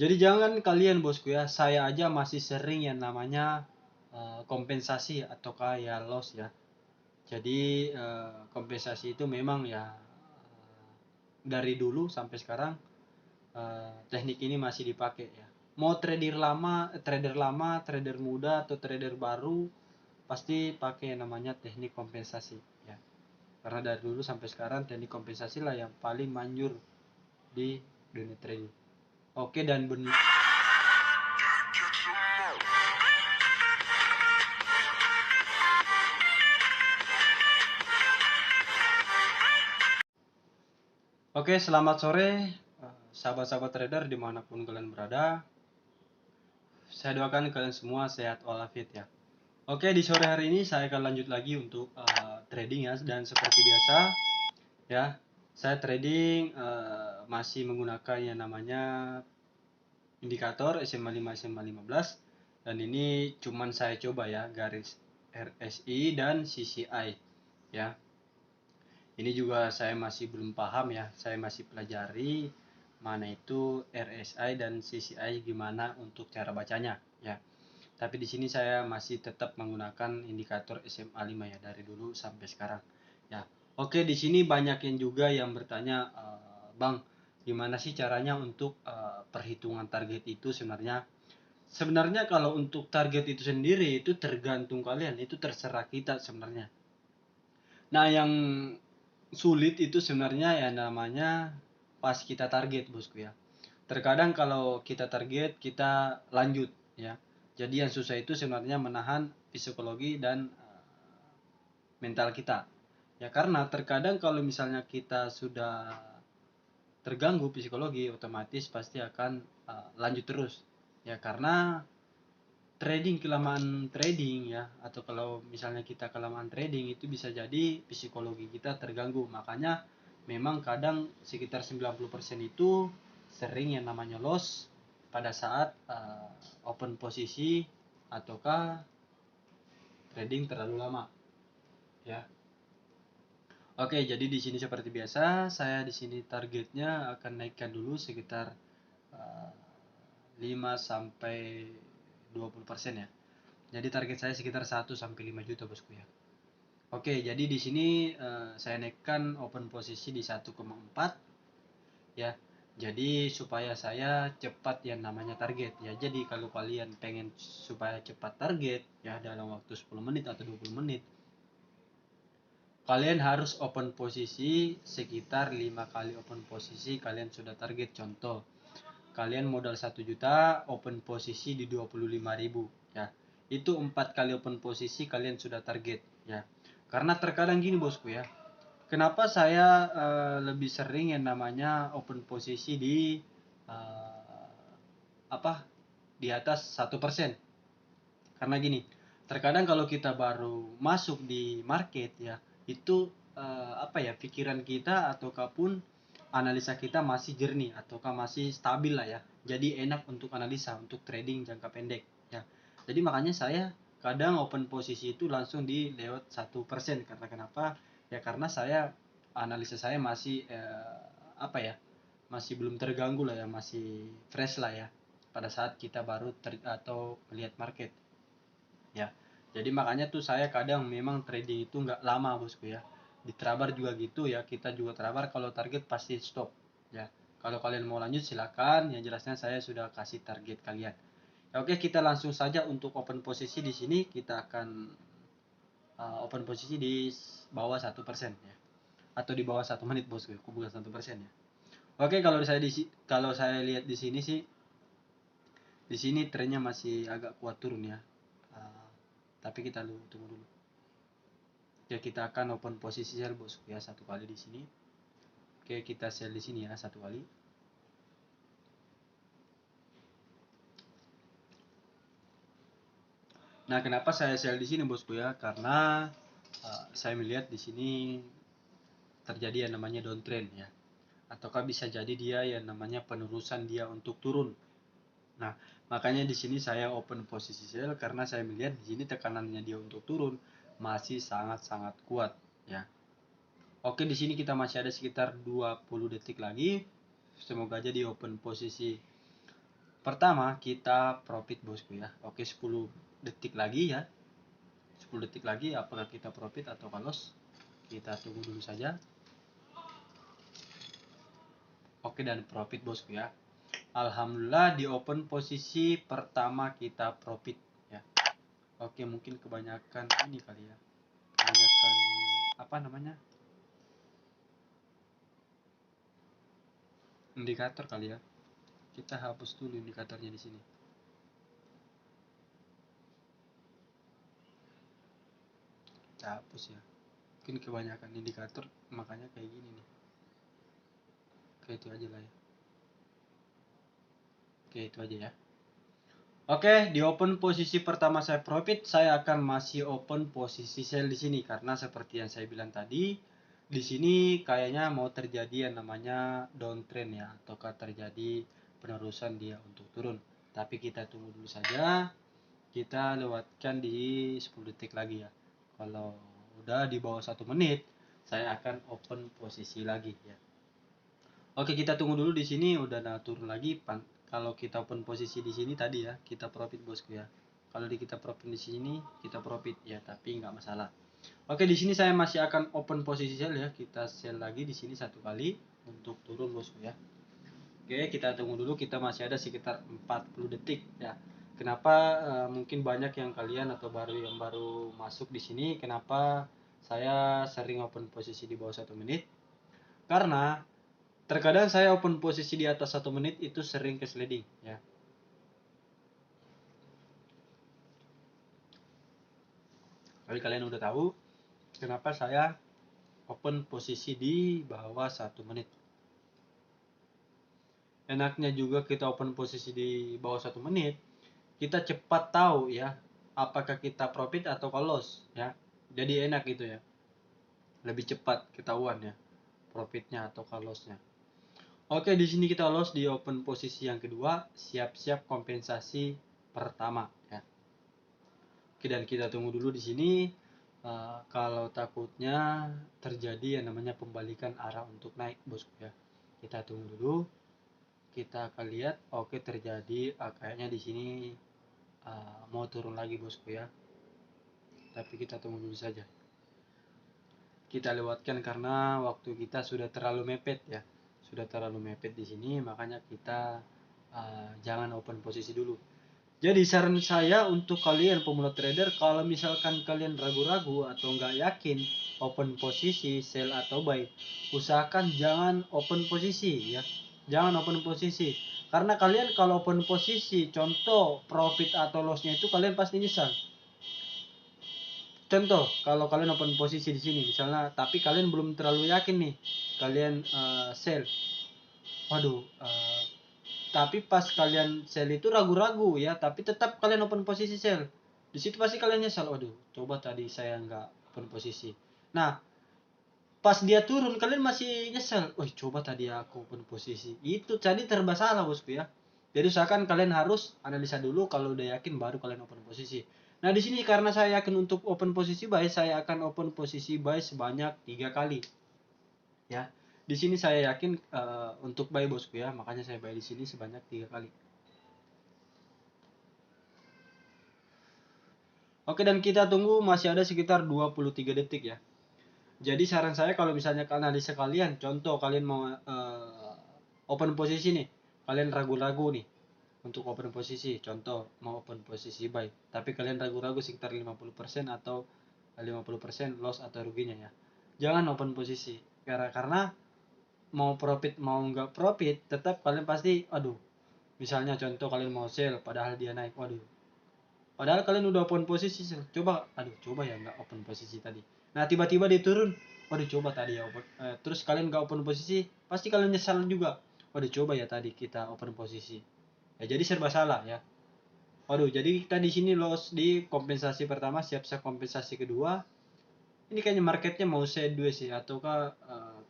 Jadi jangan kalian bosku ya, saya aja masih sering yang namanya kompensasi ataukah ya loss ya. Jadi kompensasi itu memang ya dari dulu sampai sekarang teknik ini masih dipakai ya. Mau trader lama, trader muda atau trader baru pasti pakai yang namanya teknik kompensasi ya. Karena dari dulu sampai sekarang teknik kompensasi lah yang paling manjur di dunia trading. Oke dan benar. Oke, selamat sore sahabat-sahabat trader dimanapun kalian berada. Saya doakan kalian semua sehat walafiat ya. Oke, di sore hari ini saya akan lanjut lagi untuk trading ya. Dan seperti biasa ya, saya trading masih menggunakan yang namanya indikator SMA 5 SMA 15. Dan ini cuman saya coba ya, garis RSI dan CCI ya. Ini juga saya masih belum paham ya, saya masih pelajari mana itu RSI dan CCI gimana untuk cara bacanya ya. Tapi di sini saya masih tetap menggunakan indikator SMA 5 ya dari dulu sampai sekarang ya. Oke, di sini banyak yang juga yang bertanya, Bang, gimana sih caranya untuk perhitungan target itu sebenarnya? Sebenarnya kalau untuk target itu sendiri itu tergantung kalian, itu terserah kita sebenarnya. Nah, yang sulit itu sebenarnya ya namanya pas kita target bosku ya. Terkadang kalau kita target kita lanjut ya. Jadi yang susah itu sebenarnya menahan psikologi dan mental kita. Ya karena terkadang kalau misalnya kita sudah terganggu psikologi otomatis pasti akan lanjut terus. Ya karena kelamaan trading ya, atau kalau misalnya kita kelamaan trading itu bisa jadi psikologi kita terganggu. Makanya memang kadang sekitar 90% itu sering yang namanya loss pada saat open posisi ataukah trading terlalu lama ya. Oke, jadi di sini seperti biasa saya di sini targetnya akan naikkan dulu sekitar 5 sampai 20% ya. Jadi target saya sekitar 1 sampai 5 juta bosku ya. Oke, jadi di sini saya naikkan open posisi di 1,4 ya. Jadi supaya saya cepat yang namanya target ya. Jadi kalau kalian pengen supaya cepat target ya dalam waktu 10 menit atau 20 menit, kalian harus open posisi sekitar 5 kali open posisi kalian sudah target. Contoh, kalian modal 1 juta, open posisi di 25.000 ya. Itu 4 kali open posisi kalian sudah target ya. Karena terkadang gini bosku ya. Kenapa saya lebih sering yang namanya open posisi di di atas 1%? Karena gini, terkadang kalau kita baru masuk di market ya, itu pikiran kita ataukah pun analisa kita masih jernih ataukah masih stabil lah ya. Jadi enak untuk analisa, untuk trading jangka pendek ya. Jadi makanya saya kadang open posisi itu langsung di lewat 1%. Karena kenapa? Ya karena saya analisa saya masih masih belum terganggu lah ya, masih fresh lah ya pada saat kita baru atau melihat market ya. Jadi makanya tuh saya kadang memang trading itu nggak lama bosku ya. Di Trabar juga gitu ya, kita juga Trabar kalau target pasti stop ya. Kalau kalian mau lanjut silakan, yang jelasnya saya sudah kasih target kalian ya. Oke, kita langsung saja untuk open posisi. Di sini kita akan open posisi di bawah 1% ya, atau di bawah 1 menit bosku, bukan 1% ya. Oke, kalau saya lihat di sini sih, di sini trennya masih agak kuat turun ya. Tapi kita tunggu dulu. Ya kita akan open posisi sell bosku ya, 1 kali di sini. Oke, kita sell di sini ya 1 kali. Nah, kenapa saya sell di sini bosku ya? Karena saya melihat di sini terjadi yang namanya downtrend ya. Ataukah bisa jadi dia yang namanya penerusan dia untuk turun. Nah, makanya di sini saya open posisi sell karena saya melihat di sini tekanannya dia untuk turun masih sangat-sangat kuat ya. Oke, di sini kita masih ada sekitar 20 detik lagi. Semoga aja di open posisi Pertama kita profit bosku ya. Oke, 10 detik lagi ya. 10 detik lagi apakah kita profit atau loss? Kita tunggu dulu saja. Oke, dan profit bosku ya. Alhamdulillah di open posisi pertama kita profit ya. Oke, mungkin kebanyakan ini kali ya. Kebanyakan apa namanya? Indikator kali ya. Kita hapus dulu indikatornya di sini. Kita hapus ya. Mungkin kebanyakan indikator makanya kayak gini nih. Oke, itu aja lah ya. Oke, itu aja ya. Oke, di open posisi pertama saya profit, saya akan masih open posisi sell di sini karena seperti yang saya bilang tadi, di sini kayaknya mau terjadi yang namanya downtrend ya, ataukah terjadi penerusan dia untuk turun. Tapi kita tunggu dulu saja. Kita lewatkan di 10 detik lagi ya. Kalau udah di bawah 1 menit, saya akan open posisi lagi ya. Oke, kita tunggu dulu di sini udah turun lagi. Kalau kita open posisi di sini tadi ya, kita profit bosku ya. Kalau kita profit di sini, kita profit ya, tapi nggak masalah. Oke, di sini saya masih akan open posisi sell ya. Kita sell lagi di sini 1 kali untuk turun bosku ya. Oke, kita tunggu dulu. Kita masih ada sekitar 40 detik ya. Kenapa mungkin banyak yang kalian atau yang baru masuk di sini, kenapa saya sering open posisi di bawah 1 menit? Karena terkadang saya open posisi di atas 1 menit itu sering ke sliding ya. Tapi kalian udah tahu kenapa saya open posisi di bawah 1 menit. Enaknya juga kita open posisi di bawah 1 menit, kita cepat tahu ya apakah kita profit atau loss ya. Jadi enak gitu ya. Lebih cepat ketahuan ya profitnya atau lossnya. Oke, di sini kita loss di open posisi yang kedua, siap-siap kompensasi pertama ya. Oke, dan kita tunggu dulu di sini. Kalau takutnya terjadi yang namanya pembalikan arah untuk naik bosku ya. Kita tunggu dulu. Kita akan lihat. Oke, terjadi kayaknya di sini mau turun lagi bosku ya. Tapi kita tunggu dulu saja. Kita lewatkan karena waktu kita sudah terlalu mepet ya. Sudah terlalu mepet di sini, makanya kita jangan open posisi dulu. Jadi saran saya untuk kalian pemula trader, kalau misalkan kalian ragu-ragu atau nggak yakin open posisi, sell atau buy, usahakan jangan open posisi ya. Jangan open posisi. Karena kalian kalau open posisi, contoh profit atau lossnya itu kalian pasti nyesal. Contoh, kalau kalian open posisi di sini misalnya, tapi kalian belum terlalu yakin nih, kalian sell. Waduh, tapi pas kalian sell itu ragu-ragu ya, tapi tetap kalian open posisi sell. Di situ pasti kalian nyesal, waduh, coba tadi saya nggak open posisi. Nah, pas dia turun kalian masih nyesal, wah coba tadi aku open posisi. Itu jadi serba salah bosku ya. Jadi usahakan kalian harus analisa dulu, kalau udah yakin baru kalian open posisi. Nah, di sini karena saya yakin untuk open posisi buy, saya akan open posisi buy sebanyak 3 kali. Ya. Di sini saya yakin untuk buy bosku ya, makanya saya buy di sini sebanyak 3 kali. Oke, dan kita tunggu masih ada sekitar 23 detik ya. Jadi saran saya kalau misalnya analisa kalian, contoh kalian mau open posisi nih, kalian ragu-ragu nih untuk open posisi, contoh mau open posisi buy, tapi kalian ragu-ragu sekitar 50% atau 50% loss atau ruginya ya. Jangan open posisi. Karena mau profit mau nggak profit, tetap kalian pasti, aduh, misalnya contoh kalian mau sell padahal dia naik, waduh, padahal kalian udah open posisi sell, coba ya nggak open posisi tadi. Nah, tiba-tiba dia turun, waduh coba tadi ya terus kalian nggak open posisi, pasti kalian nyesal juga, waduh coba ya tadi kita open posisi ya. Jadi serba salah ya. Waduh, jadi kita di sini loss di kompensasi pertama, siap-siap kompensasi kedua. Ini kayaknya marketnya mau sideways sih, ataukah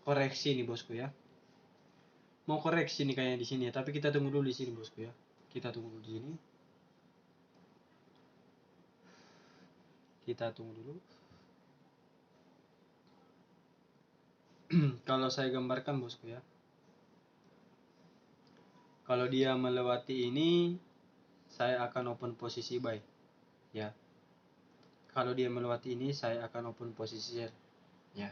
koreksi nih bosku ya. Mau koreksi nih kayaknya di sini ya, tapi kita tunggu dulu di sini bosku ya. Kita tunggu dulu di sini. Kita tunggu dulu. Kalau saya gambarkan bosku ya. Kalau dia melewati ini, saya akan open posisi buy ya. Kalau dia melewati ini, saya akan open posisi sell ya.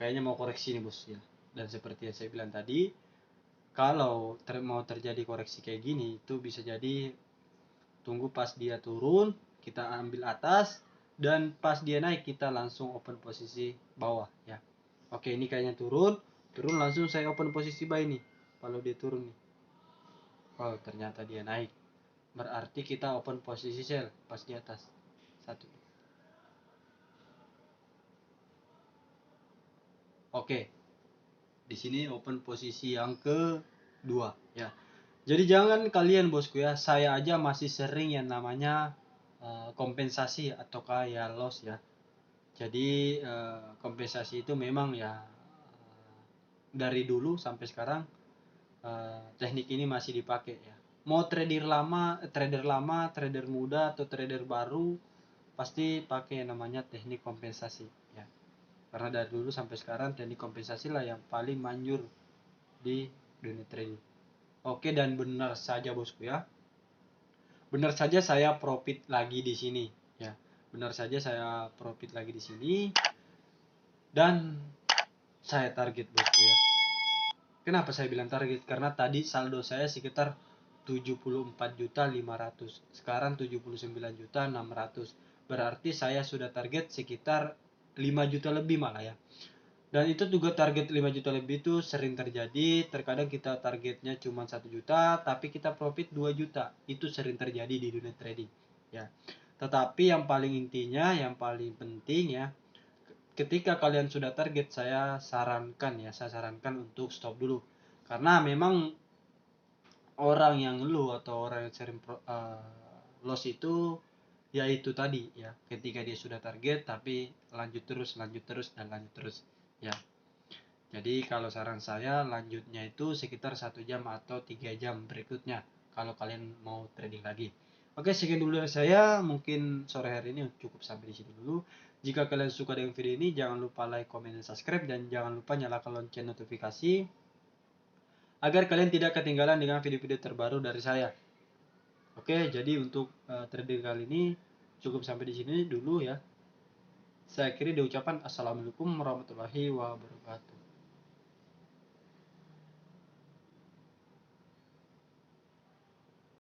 Kayaknya mau koreksi nih bos ya. Dan seperti yang saya bilang tadi, kalau mau terjadi koreksi kayak gini, itu bisa jadi tunggu pas dia turun, kita ambil atas, dan pas dia naik kita langsung open posisi bawah ya. Oke, ini kayaknya turun langsung saya open posisi buy nih. Kalau dia turun nih, oh ternyata dia naik, berarti kita open posisi sell pas di atas. Satu. Oke, di sini open posisi yang kedua ya. Jadi jangan kalian bosku ya, saya aja masih sering yang namanya kompensasi atau kayak loss ya. Jadi kompensasi itu memang ya dari dulu sampai sekarang teknik ini masih dipakai ya. Mau trader lama, trader muda atau trader baru pasti pakai namanya teknik kompensasi ya. Karena dari dulu sampai sekarang teknik kompensasi lah yang paling manjur di dunia trading. Oke, dan benar saja bosku ya. Benar saja saya profit lagi di sini ya. Benar saja saya profit lagi di sini dan saya target bosku ya. Kenapa saya bilang target? Karena tadi saldo saya sekitar 74.500. Sekarang 79.600. Berarti saya sudah target sekitar 5 juta lebih malah ya. Dan itu juga target 5 juta lebih itu sering terjadi. Terkadang kita targetnya cuma 1 juta, tapi kita profit 2 juta. Itu sering terjadi di dunia trading ya. Tetapi yang paling intinya, yang paling penting ya, ketika kalian sudah target, saya sarankan untuk stop dulu. Karena memang orang yang atau orang yang sering loss itu ya itu tadi ya, ketika dia sudah target tapi lanjut terus dan lanjut terus ya. Jadi kalau saran saya lanjutnya itu sekitar 1 jam atau 3 jam berikutnya kalau kalian mau trading lagi. Oke, sekian dulu dari saya. Mungkin sore hari ini cukup sampai di sini dulu. Jika kalian suka dengan video ini, jangan lupa like, comment, dan subscribe, dan jangan lupa nyalakan lonceng notifikasi agar kalian tidak ketinggalan dengan video-video terbaru dari saya. Oke, jadi untuk trading kali ini cukup sampai di sini dulu ya. Saya akhiri di ucapan assalamualaikum warahmatullahi wabarakatuh.